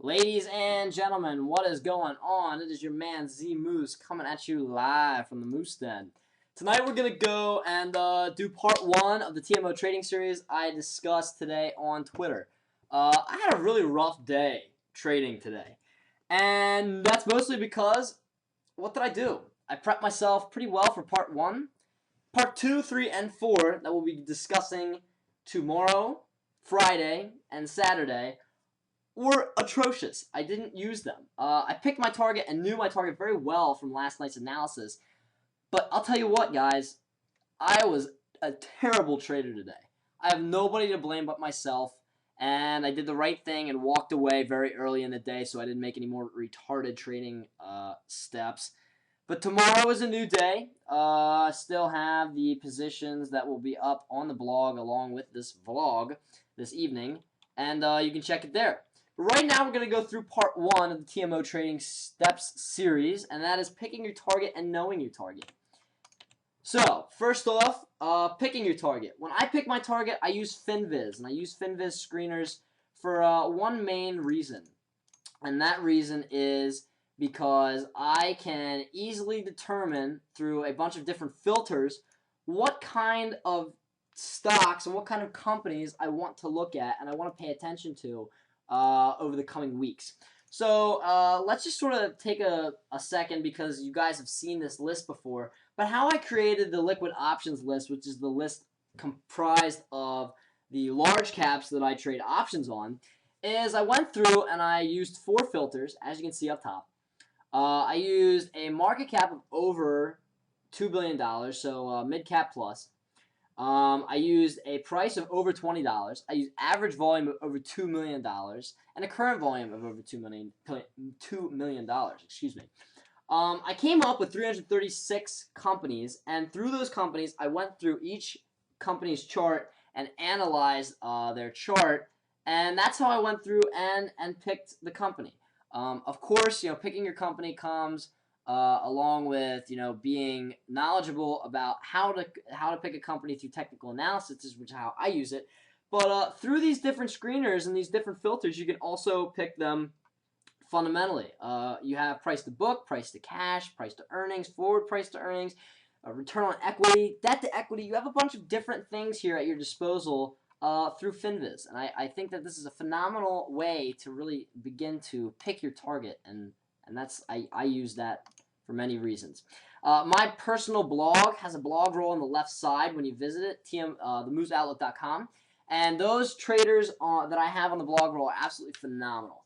Ladies and gentlemen, what is going on? It is your man Z Moose coming at you live from the Moose Den. Tonight we're going to go and do part 1 of the TMO Trading Series I discussed today on Twitter. I had a really rough day trading today. And that's mostly because, what did I do? I prepped myself pretty well for part 1. Part 2, 3, and 4 that we'll be discussing tomorrow, Friday, and Saturday were atrocious. I didn't use them. I picked my target and knew my target very well from last night's analysis. But I'll tell you what, guys. I was a terrible trader today. I have nobody to blame but myself. And I did the right thing and walked away very early in the day so I didn't make any more retarded trading steps. But tomorrow is a new day. Still have the positions that will be up on the blog along with this vlog this evening. And you can check it there. But right now we're going to go through part 1 of the TMO Trading Steps Series. And that is picking your target and knowing your target. So, first off, picking your target. When I pick my target, I use FinViz. And I use FinViz screeners for one main reason. And that reason is because I can easily determine through a bunch of different filters what kind of stocks and what kind of companies I want to look at and I want to pay attention to over the coming weeks. So let's just sort of take a second because you guys have seen this list before. But how I created the liquid options list, which is the list comprised of the large caps that I trade options on, is I went through and I used 4 filters, as you can see up top. I used a market cap of over $2 billion, so mid-cap plus. I used a price of over $20. I used average volume of over $2 million and a current volume of over $2 million. Excuse me. I came up with 336 companies, and through those companies, I went through each company's chart and analyzed their chart, and that's how I went through and picked the company. Of course, picking your company comes along with being knowledgeable about how to pick a company through technical analysis, which is how I use it. But through these different screeners and these different filters, you can also pick them fundamentally. You have price to book, price to cash, price to earnings, forward price to earnings, return on equity, debt to equity. You have a bunch of different things here at your disposal through FinViz. And I think that this is a phenomenal way to really begin to pick your target, and that's I use that for many reasons. My personal blog has a blog roll on the left side when you visit it, themooseoutlook.com. And those traders that I have on the blog roll are absolutely phenomenal.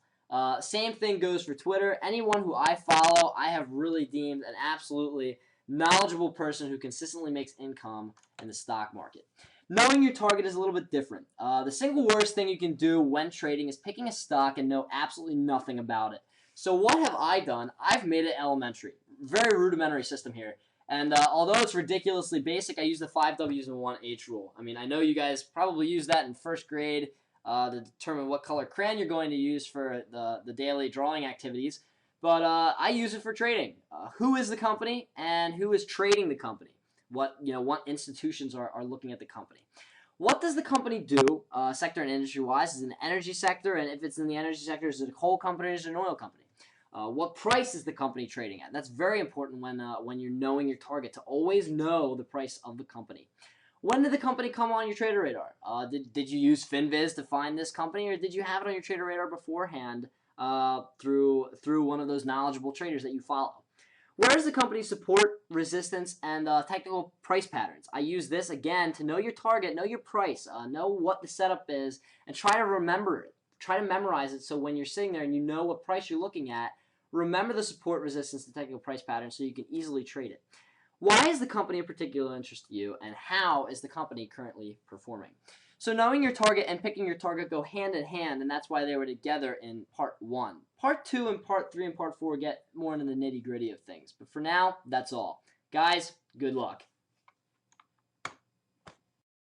Same thing goes for Twitter. Anyone who I follow, I have really deemed an absolutely knowledgeable person who consistently makes income in the stock market. Knowing your target is a little bit different. The single worst thing you can do when trading is picking a stock and know absolutely nothing about it. So what have I done? I've made it elementary. Very rudimentary system here. And although it's ridiculously basic, I use the 5 W's and 1 H rule. I mean, I know you guys probably use that in first grade to determine what color crayon you're going to use for the daily drawing activities. But I use it for trading. Who is the company and who is trading the company? What institutions are looking at the company. What does the company do, sector and industry-wise? Is it an energy sector? And if it's in the energy sector, is it a coal company or is it an oil company? What price is the company trading at? That's very important when you're knowing your target, to always know the price of the company. When did the company come on your trader radar? Did you use FinViz to find this company, or did you have it on your trader radar beforehand through one of those knowledgeable traders that you follow? Where is the company's support, resistance, and technical price patterns? I use this, again, to know your target, know your price, know what the setup is, and try to remember it. Try to memorize it so when you're sitting there and you know what price you're looking at, remember the support, resistance, and technical price pattern so you can easily trade it. Why is the company of particular interest to you, and how is the company currently performing? So knowing your target and picking your target go hand in hand, and that's why they were together in part 1. Part 2 and part 3 and part 4 get more into the nitty-gritty of things. But for now, that's all. Guys, good luck.